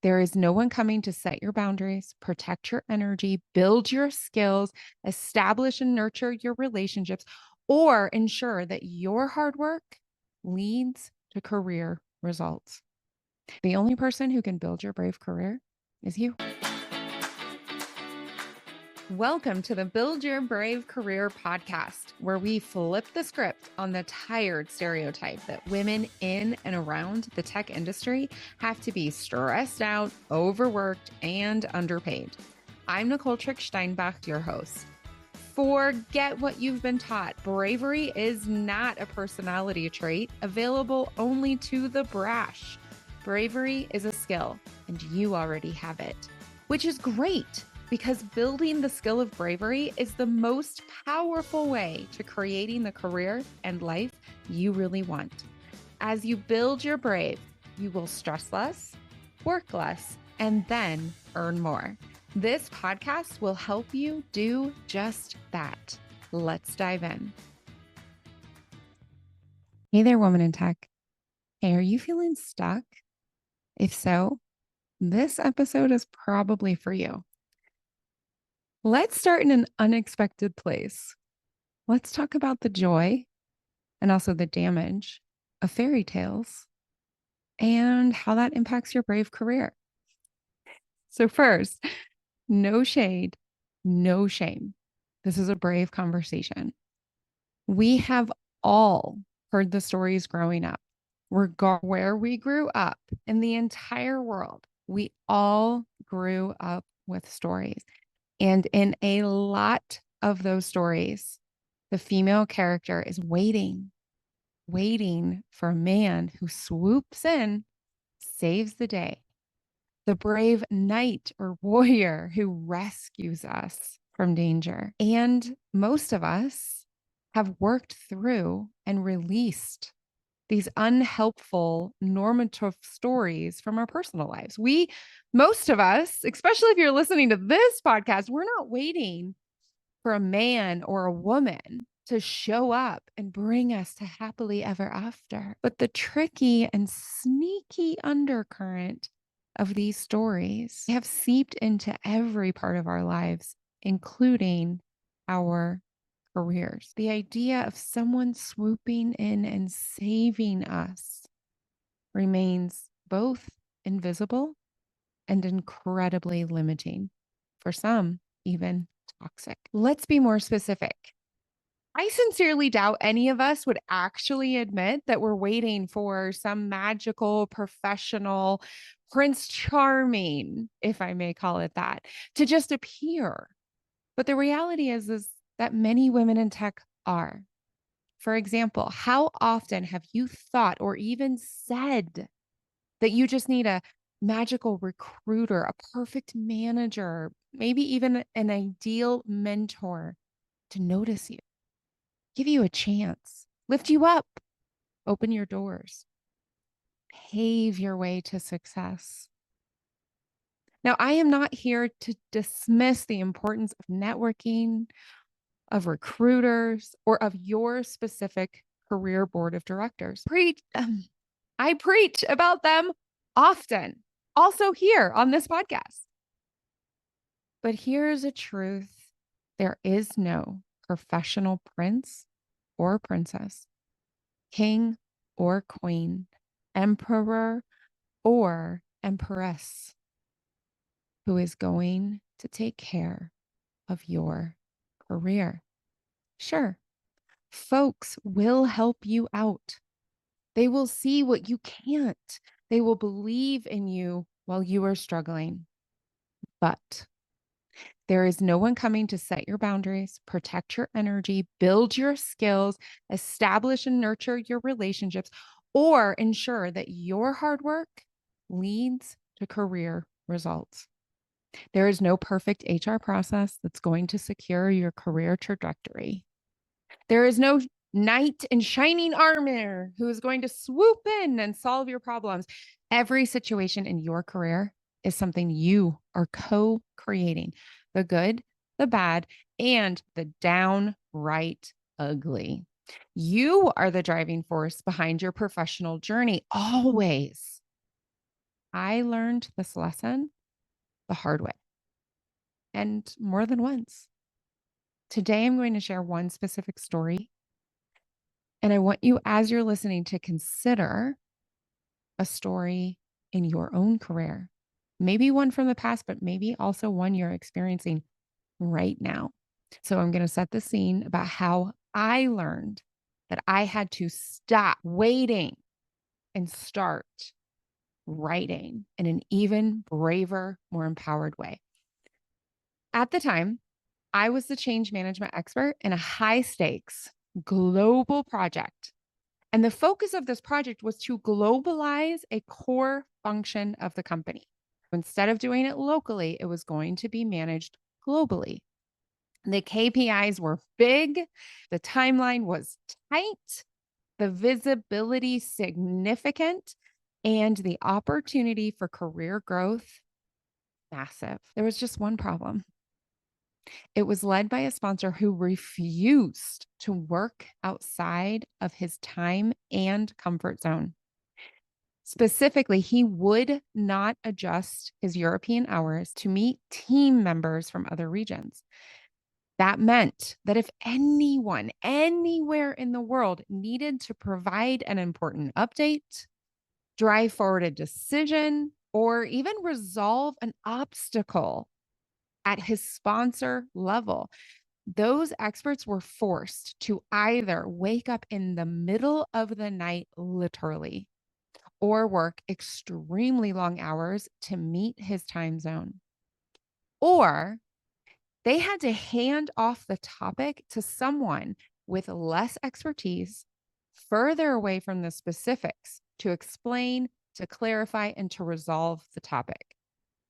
There is no one coming to set your boundaries, protect your energy, build your skills, establish and nurture your relationships, or ensure that your hard work leads to career results. The only person who can build your brave career is you. Welcome to the Build Your Brave Career podcast, where we flip the script on the tired stereotype that women in and around the tech industry have to be stressed out, overworked, and underpaid. I'm Nicole Trick-Steinbach, your host. Forget what you've been taught. Bravery is not a personality trait available only to the brash. Bravery is a skill, and you already have it, which is great. Because building the skill of bravery is the most powerful way to creating the career and life you really want. As you build your brave, you will stress less, work less, and then earn more. This podcast will help you do just that. Let's dive in. Hey there, woman in tech. Hey, are you feeling stuck? If so, this episode is probably for you. Let's start in an unexpected place. Let's talk about the joy and also the damage of fairy tales and how that impacts your brave career. So first, no shade, no shame. This is a brave conversation. We have all heard the stories growing up, regardless where we grew up in the entire world. We all grew up with stories. And in a lot of those stories, the female character is waiting for a man who swoops in, saves the day. The brave knight or warrior who rescues us from danger. And most of us have worked through and released these unhelpful normative stories from our personal lives. Most of us, especially if you're listening to this podcast, we're not waiting for a man or a woman to show up and bring us to happily ever after. But the tricky and sneaky undercurrent of these stories have seeped into every part of our lives, including our careers. The idea of someone swooping in and saving us remains both invisible and incredibly limiting. For some, even toxic. Let's be more specific. I sincerely doubt any of us would actually admit that we're waiting for some magical professional Prince Charming, if I may call it that, to just appear. But the reality is that many women in tech are. For example, how often have you thought or even said that you just need a magical recruiter, a perfect manager, maybe even an ideal mentor to notice you, give you a chance, lift you up, open your doors, pave your way to success? Now, I am not here to dismiss the importance of networking, of recruiters, or of your specific career board of directors. I preach about them often, also here on this podcast. But here's a truth. There is no professional prince or princess, king or queen, emperor or empress who is going to take care of your career. Sure, folks will help you out. They will see what you can't. They will believe in you while you are struggling. But there is no one coming to set your boundaries, protect your energy, build your skills, establish and nurture your relationships, or ensure that your hard work leads to career results. There is no perfect HR process that's going to secure your career trajectory. There is no knight in shining armor who is going to swoop in and solve your problems. Every situation in your career is something you are co-creating. The good, the bad, and the downright ugly. You are the driving force behind your professional journey, always. I learned this lesson the hard way and more than once. Today, I'm going to share one specific story. And I want you, as you're listening, to consider a story in your own career. Maybe one from the past, but maybe also one you're experiencing right now. So I'm going to set the scene about how I learned that I had to stop waiting and start writing in an even braver, more empowered way. At the time, I was the change management expert in a high stakes global project. And the focus of this project was to globalize a core function of the company. Instead of doing it locally, it was going to be managed globally. The KPIs were big, the timeline was tight, the visibility significant, and the opportunity for career growth massive. There was just one problem. It was led by a sponsor who refused to work outside of his time and comfort zone. Specifically, he would not adjust his European hours to meet team members from other regions. That meant that if anyone, anywhere in the world needed to provide an important update, drive forward a decision, or even resolve an obstacle at his sponsor level, those experts were forced to either wake up in the middle of the night, literally, or work extremely long hours to meet his time zone. Or they had to hand off the topic to someone with less expertise, further away from the specifics, to explain, to clarify, and to resolve the topic.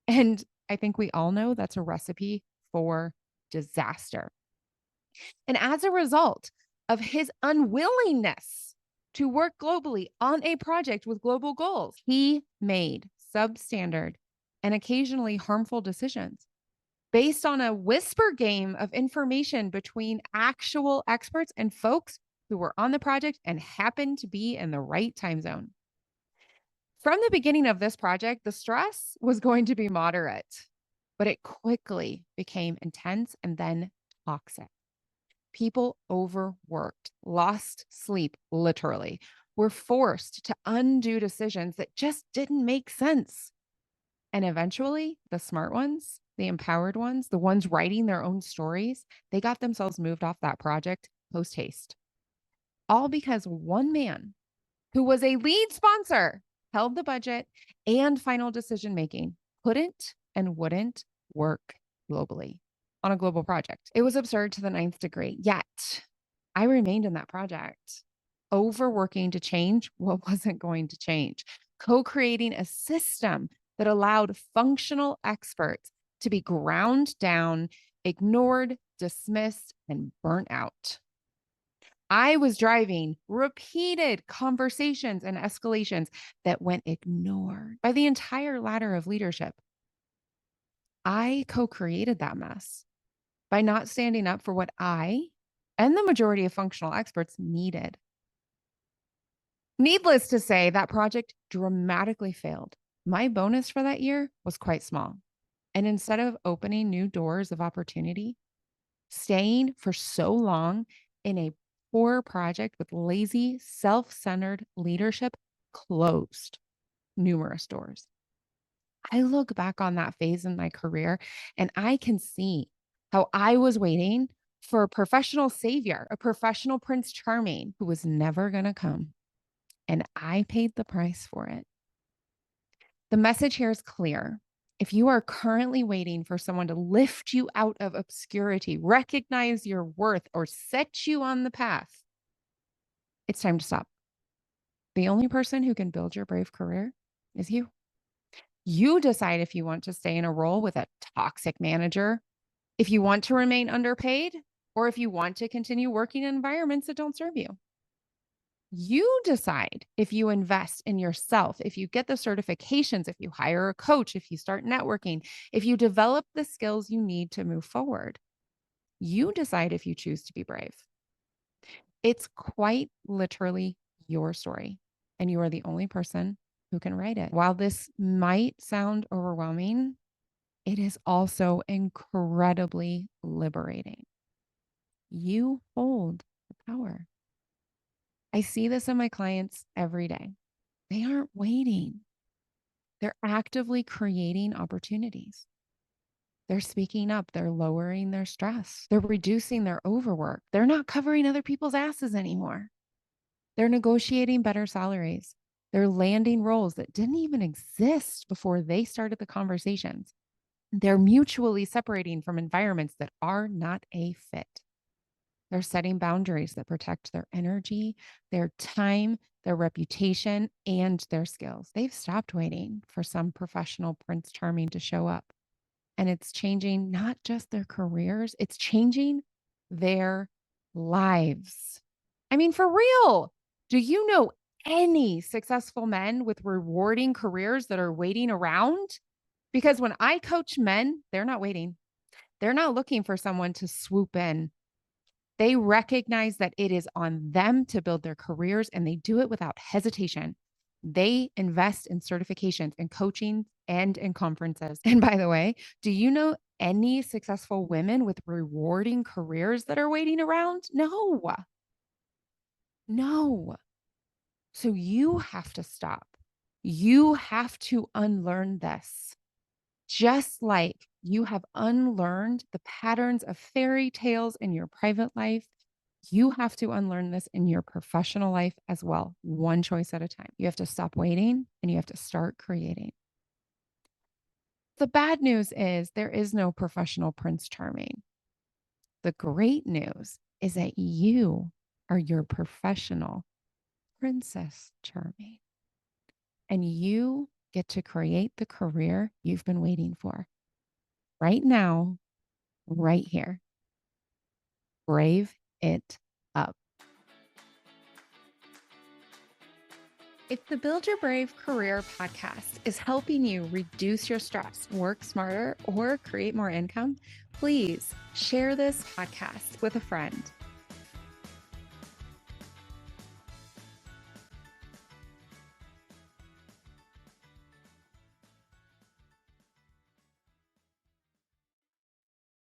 And I think we all know that's a recipe for disaster. And as a result of his unwillingness to work globally on a project with global goals, he made substandard and occasionally harmful decisions based on a whisper game of information between actual experts and folks who were on the project and happened to be in the right time zone. From the beginning of this project, the stress was going to be moderate, but it quickly became intense and then toxic. People overworked, lost sleep, literally, were forced to undo decisions that just didn't make sense. And eventually, the smart ones, the empowered ones, the ones writing their own stories, they got themselves moved off that project post haste. All because one man who was a lead sponsor held the budget and final decision making, couldn't and wouldn't work globally on a global project. It was absurd to the ninth degree. Yet I remained in that project, overworking to change what wasn't going to change, co-creating a system that allowed functional experts to be ground down, ignored, dismissed, and burnt out. I was driving repeated conversations and escalations that went ignored by the entire ladder of leadership. I co-created that mess by not standing up for what I and the majority of functional experts needed. Needless to say, that project dramatically failed. My bonus for that year was quite small. And instead of opening new doors of opportunity, staying for so long in a poor project with lazy, self-centered leadership closed numerous doors. I look back on that phase in my career and I can see how I was waiting for a professional savior, a professional Prince Charming who was never going to come. And I paid the price for it. The message here is clear. If you are currently waiting for someone to lift you out of obscurity, recognize your worth, or set you on the path, it's time to stop. The only person who can build your brave career is you. You decide if you want to stay in a role with a toxic manager, if you want to remain underpaid, or if you want to continue working in environments that don't serve you. You decide if you invest in yourself, if you get the certifications, if you hire a coach, if you start networking, if you develop the skills you need to move forward. You decide if you choose to be brave. It's quite literally your story, and you are the only person who can write it. While this might sound overwhelming, it is also incredibly liberating. You hold the power. I see this in my clients every day. They aren't waiting. They're actively creating opportunities. They're speaking up. They're lowering their stress. They're reducing their overwork. They're not covering other people's asses anymore. They're negotiating better salaries. They're landing roles that didn't even exist before they started the conversations. They're mutually separating from environments that are not a fit. They're setting boundaries that protect their energy, their time, their reputation, and their skills. They've stopped waiting for some professional Prince Charming to show up. And it's changing not just their careers, it's changing their lives. I mean, for real. Do you know any successful men with rewarding careers that are waiting around? Because when I coach men, they're not waiting. They're not looking for someone to swoop in. They recognize that it is on them to build their careers, and they do it without hesitation. They invest in certifications and coaching and in conferences. And by the way, do you know any successful women with rewarding careers that are waiting around? No. No. So you have to stop. You have to unlearn this. Just like you have unlearned the patterns of fairy tales in your private life, you have to unlearn this in your professional life as well, one choice at a time. You have to stop waiting and you have to start creating. The bad news is there is no professional Prince Charming. The great news is that you are your professional Princess Charming. And you get to create the career you've been waiting for right now, right here. Brave it up. If the Build Your Brave Career podcast is helping you reduce your stress, work smarter, or create more income, please share this podcast with a friend.